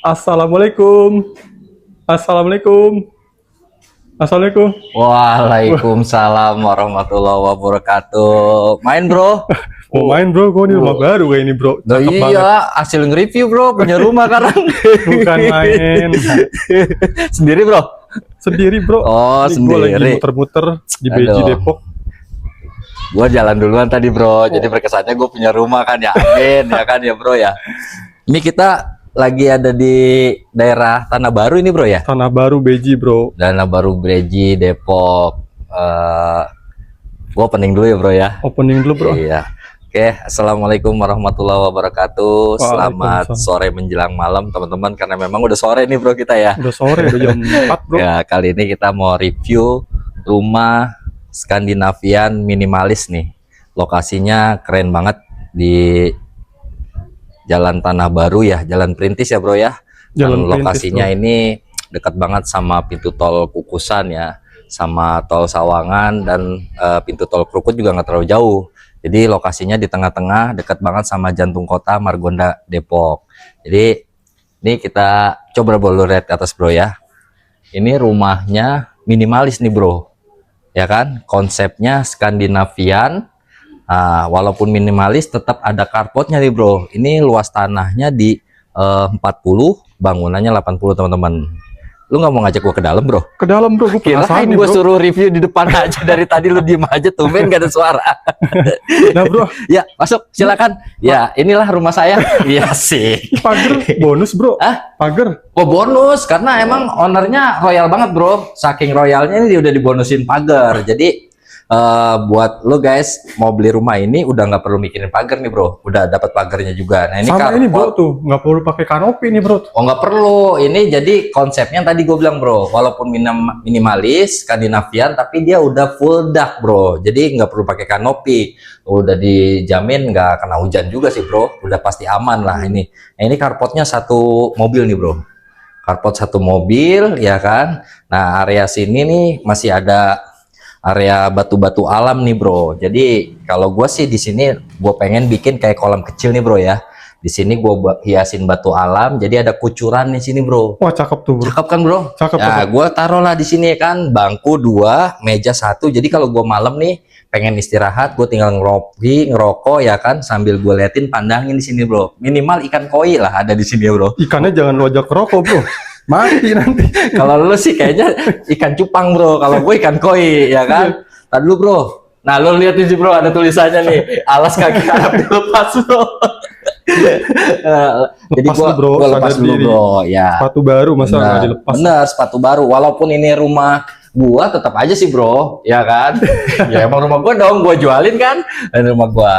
Assalamualaikum. Assalamualaikum. Assalamualaikum. Waalaikumsalam warahmatullahi wabarakatuh. Main bro? Mau main bro, gue ini rumah baru kayak ini bro. Nah, Cakep iya, banget. hasil nge-review bro, punya rumah sekarang. Bukan main. Sendiri bro? Sendiri bro. Oh, Ini gue lagi sendiri. muter-muter di Beji Aduh. Depok. Gua jalan duluan tadi bro, jadi berkesannya gue punya rumah kan ya, amin ya kan ya bro ya. Ini kita lagi ada di daerah Tanah Baru ini bro ya? Tanah Baru Beji bro. Tanah Baru Beji Depok. Gue opening dulu ya bro ya. Opening dulu bro. Iya. Oke, assalamualaikum warahmatullahi wabarakatuh. Selamat Waalaikumsalam. sore menjelang malam teman-teman, karena memang udah sore nih bro kita ya. Udah sore, udah jam 4 bro. Ya, kali ini kita mau review rumah Skandinavian minimalis nih. Lokasinya keren banget di Jalan Tanah Baru ya, Jalan Perintis ya bro ya. Jalan Dan Perintis, lokasinya bro. ini dekat banget sama pintu tol Kukusan ya, sama tol Sawangan, dan pintu tol Krukut juga nggak terlalu jauh. Jadi lokasinya di tengah-tengah, dekat banget sama jantung kota Margonda Depok. Jadi ini kita coba bolu lihat ke atas bro ya. Ini rumahnya minimalis nih bro, ya kan? Konsepnya Skandinavian. Walaupun minimalis tetap ada carportnya nih bro. Ini luas tanahnya di 40, bangunannya 80 teman-teman. Lu nggak mau ngajak gua ke dalam bro? Ke dalam bro, gue penasaran Kirain nih gue bro. suruh review di depan aja, dari tadi lu diem aja, tumben gak ada suara. Nah bro, Ya masuk silakan. Ya inilah rumah saya. Iya sih. pagar bonus bro. Hah? Pagar. Oh bonus, karena emang ownernya royal banget bro. Saking royalnya ini dia udah dibonusin pagar. Jadi buat lo guys mau beli rumah ini udah nggak perlu mikirin pagar nih bro. Udah dapat pagarnya juga. Nah ini Sama ini bro carport. tuh, nggak perlu pakai kanopi nih bro. Oh nggak perlu, ini jadi konsepnya tadi gue bilang bro, walaupun minimalis, Skandinavian, tapi dia udah full dark bro, jadi nggak perlu pakai kanopi, udah dijamin nggak kena hujan juga sih bro, udah pasti aman lah ini. Nah ini carportnya satu mobil nih bro, carport satu mobil ya kan. Nah area sini nih masih ada area batu-batu alam nih bro. Jadi kalau gue sih di sini gue pengen bikin kayak kolam kecil nih bro ya. Di sini gue hiasin batu alam, jadi ada kucuran di sini bro. Wah cakep tuh bro. Cakep kan bro? Cakep, Nah, cakep. gue taruh lah di sini kan, bangku 2, meja 1. Jadi kalau gue malam nih pengen istirahat, gue tinggal ngerokok ya kan, sambil gue liatin pandangin di sini bro. Minimal ikan koi lah ada di sini ya bro. Ikannya jangan lo ajak rokok bro. Mati nanti. Kalau lu sih kayaknya ikan cupang bro, kalau gue ikan koi ya kan. Tadi dulu bro. Nah lu lihat sih bro, ada tulisannya nih, alas kaki harap dilepas bro. Jadi Lepas tuh, bro, gua lepas sadar dulu diri. bro ya. Sepatu baru masa nggak dilepas. Bener, sepatu baru. Walaupun ini rumah gua, tetap aja sih bro, ya kan? Ya emang rumah gua dong, gua jualin kan, dan rumah gua.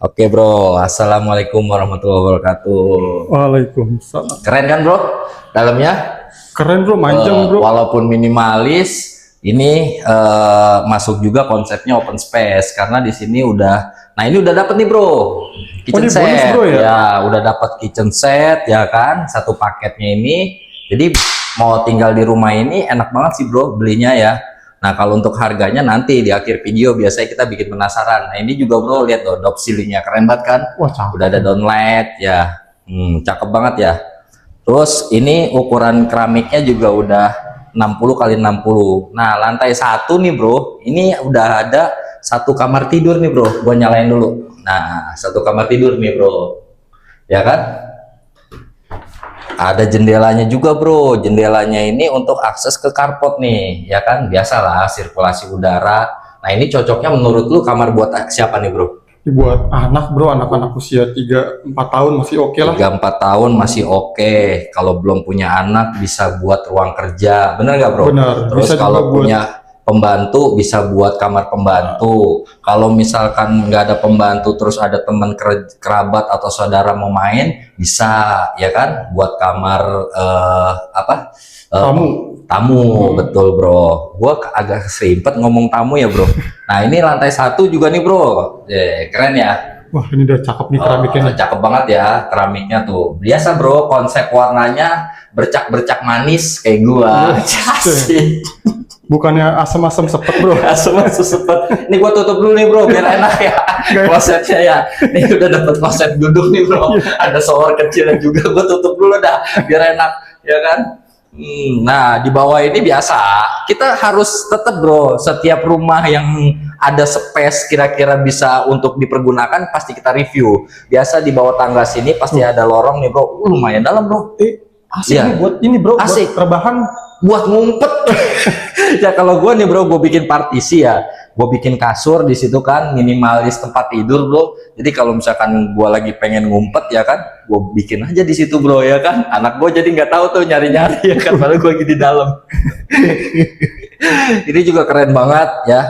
Oke bro, assalamualaikum warahmatullahi wabarakatuh. Waalaikumsalam. Keren kan bro, dalamnya? Keren bro, manjang bro. Walaupun minimalis, ini masuk juga konsepnya open space, karena di sini udah. Nah ini udah dapet nih bro, kitchen ini bonus, set, bro, ya? udah dapet kitchen set ya kan, satu paketnya ini. Jadi mau tinggal di rumah ini enak banget sih bro belinya ya. Nah kalau untuk harganya nanti di akhir video biasanya kita bikin penasaran. Nah ini juga bro, lihat tuh dop ceilingnya keren banget kan, Wah cakep. udah ada downlight ya, cakep banget ya. Terus ini ukuran keramiknya juga udah 60 kali 60. Nah lantai 1 nih bro, ini udah ada satu kamar tidur nih bro, gua nyalain dulu. Nah satu kamar tidur nih bro, ya kan. Ada jendelanya juga bro, jendelanya ini untuk akses ke carport nih ya kan, biasalah sirkulasi udara. Nah ini cocoknya menurut lu kamar buat siapa nih bro? Buat anak bro, anak-anak usia 3-4 tahun masih oke lah. 3-4 tahun masih oke. Kalau belum punya anak bisa buat ruang kerja, bener nggak bro? Bener. Terus Bisa kalau juga buat punya pembantu bisa buat kamar pembantu. Kalau misalkan nggak ada pembantu terus ada teman kerabat atau saudara mau main, bisa ya kan buat kamar tamu. Betul bro, gua agak serimpet ngomong tamu ya bro. Nah ini lantai 1 juga nih bro, keren ya. Wah ini udah cakep nih keramiknya nih. Cakep banget ya keramiknya tuh. Biasa bro, konsep warnanya bercak-bercak manis kayak gua. Asik. Bukannya asam-asam sepet bro. Semua sesepet. Ini gua tutup dulu nih bro, biar enak ya klosetnya ya. Ini udah dapat kloset duduk nih bro. Ada shower kecilnya juga. Gua tutup dulu dah, biar enak, ya kan? Nah di bawah ini biasa. Kita harus tetap bro. Setiap rumah yang ada space kira-kira bisa untuk dipergunakan pasti kita review. Biasa di bawah tangga sini pasti ada lorong nih bro. Lumayan dalam bro. Asik Iya. nih buat ini bro. Asik. Buat rebahan. Buat ngumpet. Ya kalau gue nih bro, gue bikin partisi ya, gue bikin kasur di situ kan, minimalis tempat tidur bro. Jadi kalau misalkan gue lagi pengen ngumpet ya kan, gue bikin aja di situ bro ya kan. Anak gue jadi nggak tahu tuh nyari-nyari ya kan, padahal gue lagi di dalam. Ini juga keren banget ya.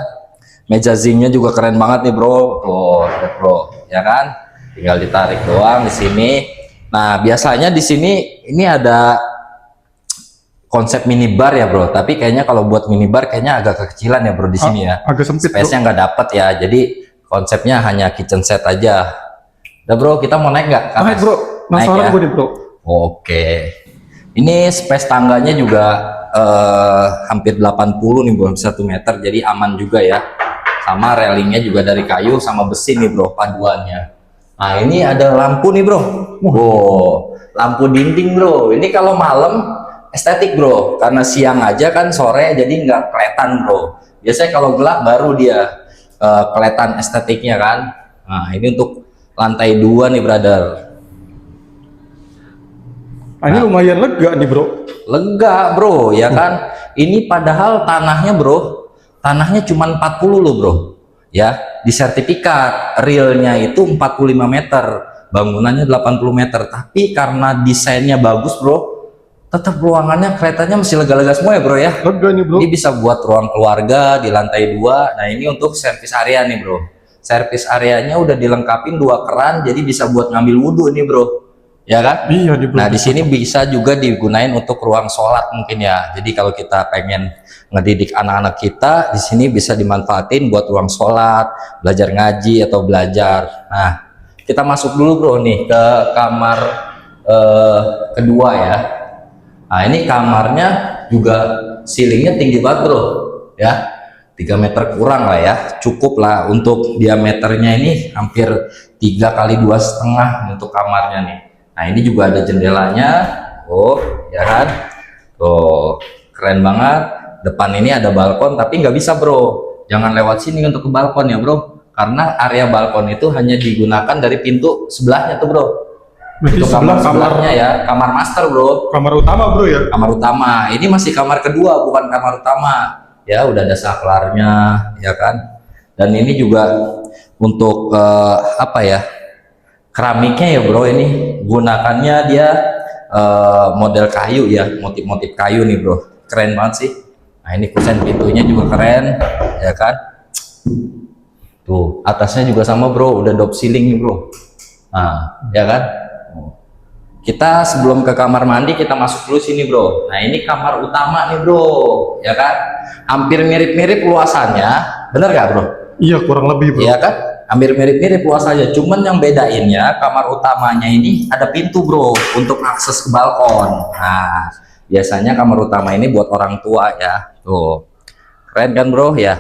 Meja zinc-nya juga keren banget nih bro. Tuh, lihat bro, ya kan? Tinggal ditarik doang di sini. Nah biasanya di sini ini ada konsep minibar ya bro, tapi kayaknya kalau buat minibar kayaknya agak kekecilan ya bro di sini ya. Agak sempit. Space-nya nggak dapet ya, jadi konsepnya hanya kitchen set aja. Udah bro, kita mau naik nggak? Naik bro, penasaran ya? gue nih bro. Oke, ini space tangganya juga hampir 80 nih bro, 1 meter, jadi aman juga ya. Sama railingnya juga dari kayu sama besi nih bro, paduannya. Nah ini ada lampu nih bro. Wow, lampu dinding bro. Ini kalau malam estetik bro, karena siang aja kan, sore jadi nggak kelihatan bro. Biasanya kalau gelap baru dia kelihatan estetiknya kan. Nah ini untuk lantai 2 nih brother. Nah, ini lumayan lega nih bro. Lega bro ya kan. Ini padahal tanahnya bro, tanahnya cuma 40 loh bro ya. Di sertifikat realnya itu 45 meter, bangunannya 80 meter, tapi karena desainnya bagus bro, tetap ruangannya kelihatannya masih lega-lega semua ya bro ya. Lega nih bro. Ini bisa buat ruang keluarga di lantai 2. Nah ini untuk servis area nih bro. Servis areanya udah dilengkapin 2 keran, jadi bisa buat ngambil wudhu nih bro, ya kan? Iya nih bro. Nah di sini bisa juga digunain untuk ruang sholat mungkin ya. Jadi kalau kita pengen ngedidik anak-anak kita, di sini bisa dimanfaatin buat ruang sholat, belajar ngaji atau belajar. Nah kita masuk dulu bro nih ke kamar kedua ya. Nah ini kamarnya juga ceilingnya tinggi banget bro ya, 3 meter kurang lah ya, cukup lah untuk diameternya ini hampir 3 kali 2,5 untuk kamarnya nih. Nah ini juga ada jendelanya, oh ya kan, tuh keren banget. Depan ini ada balkon tapi nggak bisa bro, jangan lewat sini untuk ke balkon ya bro, karena area balkon itu hanya digunakan dari pintu sebelahnya tuh bro. Berarti Itu sebelahnya ya, kamar master bro. Kamar utama bro ya. Kamar utama. Ini masih kamar kedua, bukan kamar utama. Ya udah ada saklarnya, ya kan. Dan ini juga untuk apa ya? Keramiknya ya bro. Ini gunakannya dia model kayu ya, motif-motif kayu nih bro. Keren banget sih. Nah ini kusen pintunya juga keren, ya kan. Tuh atasnya juga sama bro, udah drop ceiling nih bro. Nah ya kan. Kita sebelum ke kamar mandi kita masuk dulu sini bro. Nah ini kamar utama nih bro, ya kan? Hampir mirip-mirip luasannya, bener gak bro? Iya kurang lebih bro. Iya kan? Hampir mirip-mirip luasannya. Cuman yang bedainnya kamar utamanya ini ada pintu bro untuk akses ke balkon. Nah biasanya kamar utama ini buat orang tua ya. Tuh keren kan bro ya?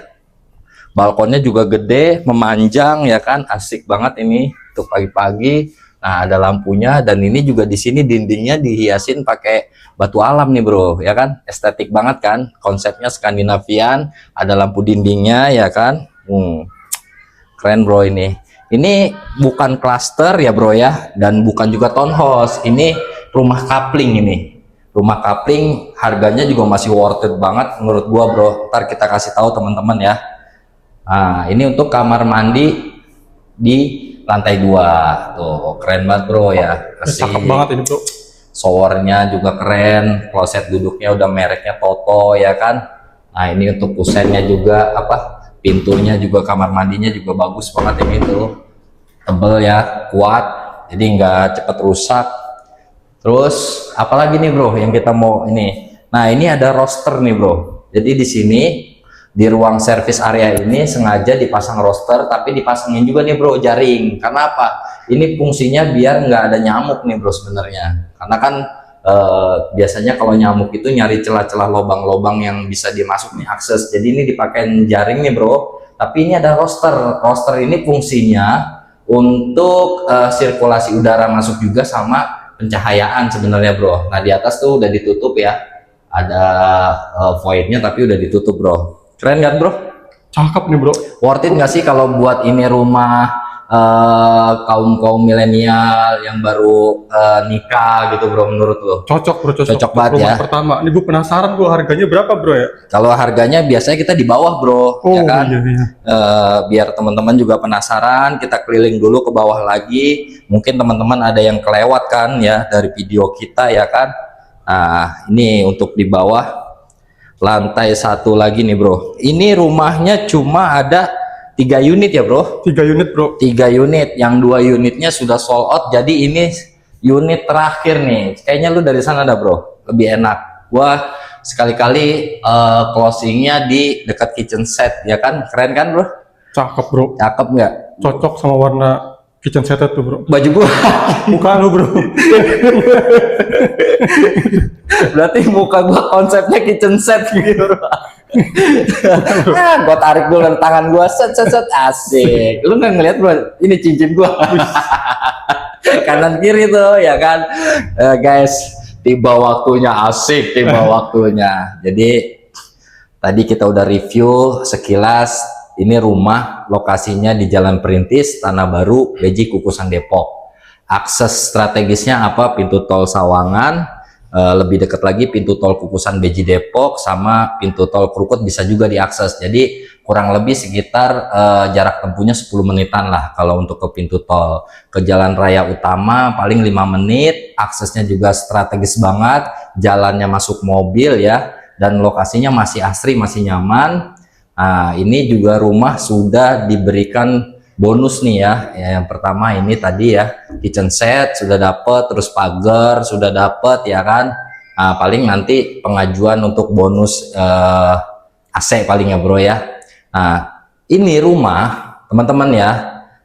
Balkonnya juga gede, memanjang ya kan? Asik banget ini untuk pagi-pagi. Nah ada lampunya, dan ini juga di sini dindingnya dihiasin pakai batu alam nih bro, ya kan? Estetik banget kan? Konsepnya Skandinavian, ada lampu dindingnya ya kan? Keren bro ini. Ini bukan klaster ya bro ya, dan bukan juga townhouse. Ini rumah coupling ini. Rumah coupling harganya juga masih worth it banget menurut gua bro. Ntar kita kasih tahu teman-teman ya. Nah ini untuk kamar mandi di lantai 2 tuh, keren banget bro ya. Cakep banget ini bro. Showernya juga keren, kloset duduknya udah mereknya Toto ya kan. Nah ini untuk kusennya juga apa, pintunya juga, kamar mandinya juga bagus banget ini tuh, tebel ya, kuat, jadi nggak cepet rusak. Terus apalagi nih bro yang kita mau ini. Nah ini ada roster nih bro, jadi di sini di ruang service area ini sengaja dipasang roster, tapi dipasangin juga nih bro jaring. Karena apa? Ini fungsinya biar nggak ada nyamuk nih bro sebenarnya. Karena kan biasanya kalau nyamuk itu nyari celah-celah lubang-lubang yang bisa dimasuk nih akses. Jadi ini dipakai jaring nih bro. Tapi ini ada roster. Roster ini fungsinya untuk sirkulasi udara masuk juga sama pencahayaan sebenarnya bro. Nah di atas tuh udah ditutup ya. Ada voidnya tapi udah ditutup bro. Keren kan bro? Cakep nih bro. Worth it nggak sih kalau buat ini rumah kaum milenial yang baru nikah gitu bro, menurut lo? Cocok bro, Cocok banget rumah ya. pertama. Ini gue penasaran bro, harganya berapa bro ya? Kalau harganya biasanya kita di bawah bro, Oh ya kan? iya, iya. Biar teman-teman juga penasaran, kita keliling dulu ke bawah lagi. Mungkin teman-teman ada yang kelewat kan ya dari video kita ya kan. Nah ini untuk di bawah lantai 1 lagi nih bro. Ini rumahnya cuma ada 3 unit ya bro. 3 unit bro. 3 unit, yang 2 unitnya sudah sold out. Jadi ini unit terakhir nih. Kayaknya lu dari sana dah bro, lebih enak. Gua sekali-kali closingnya di dekat kitchen set ya kan. Keren kan bro? Cakep bro. Cakep nggak? Cocok sama warna kitchen set tuh bro. Baju gua Muka lu bro. berarti muka gua konsepnya kitchen set gitu bro. Gua tarik dulu dengan tangan gua, set asik. Lu nggak ngeliat bro, ini cincin gua. Kanan kiri tuh ya kan. Guys, tiba waktunya, asik tiba waktunya. Jadi tadi kita udah review sekilas. Ini rumah lokasinya di Jalan Perintis, Tanah Baru, Beji, Kukusan, Depok. Akses strategisnya apa? Pintu tol Sawangan, lebih dekat lagi pintu tol Kukusan, Beji, Depok, sama pintu tol Krukut bisa juga diakses. Jadi kurang lebih sekitar jarak tempuhnya 10 menitan lah kalau untuk ke pintu tol. Ke jalan raya utama paling 5 menit, aksesnya juga strategis banget, jalannya masuk mobil ya, dan lokasinya masih asri, masih nyaman. Nah ini juga rumah sudah diberikan bonus nih ya. Yang pertama ini tadi ya, kitchen set sudah dapat, terus pagar sudah dapat ya kan. Nah, paling nanti pengajuan untuk bonus AC paling ya bro ya. Nah ini rumah teman-teman ya,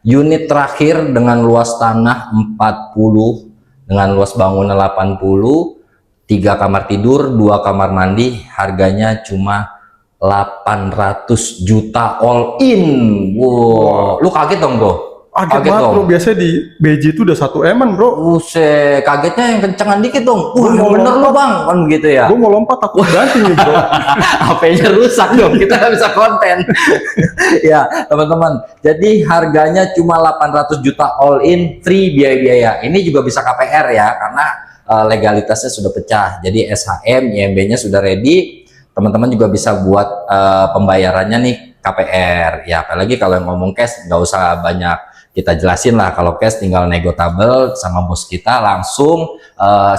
unit terakhir dengan luas tanah 40, dengan luas bangunan 80, 3 kamar tidur, 2 kamar mandi, harganya cuma 800 juta all in. Wow, lu kaget dong bro? Kaget banget bro, biasanya di BJ itu udah 1 M-an bro. Buset, kagetnya yang kencengan dikit dong. Wah, Gua mau bener lo bang, kan gitu ya. Gue mau lompat takut ganti nih bro. HP-nya rusak dong, kita nggak bisa konten. Ya teman-teman, jadi harganya cuma 800 juta all in, free biaya-biaya. Ini juga bisa KPR ya, karena legalitasnya sudah pecah. Jadi SHM, IMB-nya sudah ready. Teman-teman juga bisa buat pembayarannya nih KPR. Ya apalagi kalau yang ngomong cash nggak usah banyak kita jelasin lah. Kalau cash tinggal negotiable sama bos kita langsung,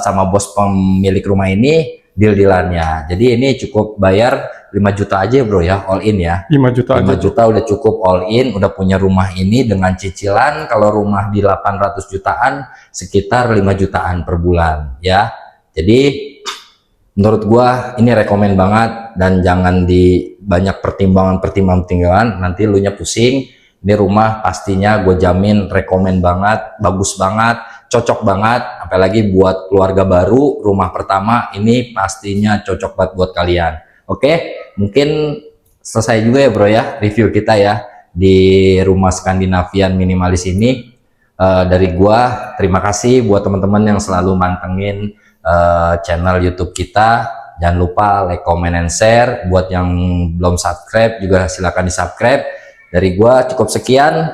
sama bos pemilik rumah ini deal-dealannya. Jadi ini cukup bayar 5 juta aja bro ya, all in ya. 5 juta 5 aja. juta udah cukup all in, udah punya rumah ini dengan cicilan. Kalau rumah di 800 jutaan sekitar 5 jutaan per bulan ya. Jadi menurut gua ini rekomen banget, dan jangan di banyak pertimbangan nanti lu nya pusing. Ini rumah pastinya gue jamin rekomen banget, bagus banget, cocok banget, apalagi buat keluarga baru, rumah pertama ini pastinya cocok banget buat kalian. Oke, mungkin selesai juga ya bro ya review kita ya di rumah Skandinavian minimalis ini. Dari gua terima kasih buat teman-teman yang selalu mantengin channel YouTube kita. Jangan lupa like, comment, and share. Buat yang belum subscribe juga silahkan di subscribe. Dari gua cukup sekian.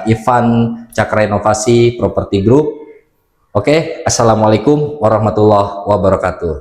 Ivan Cakra Inovasi Property Group. Oke, assalamualaikum warahmatullahi wabarakatuh.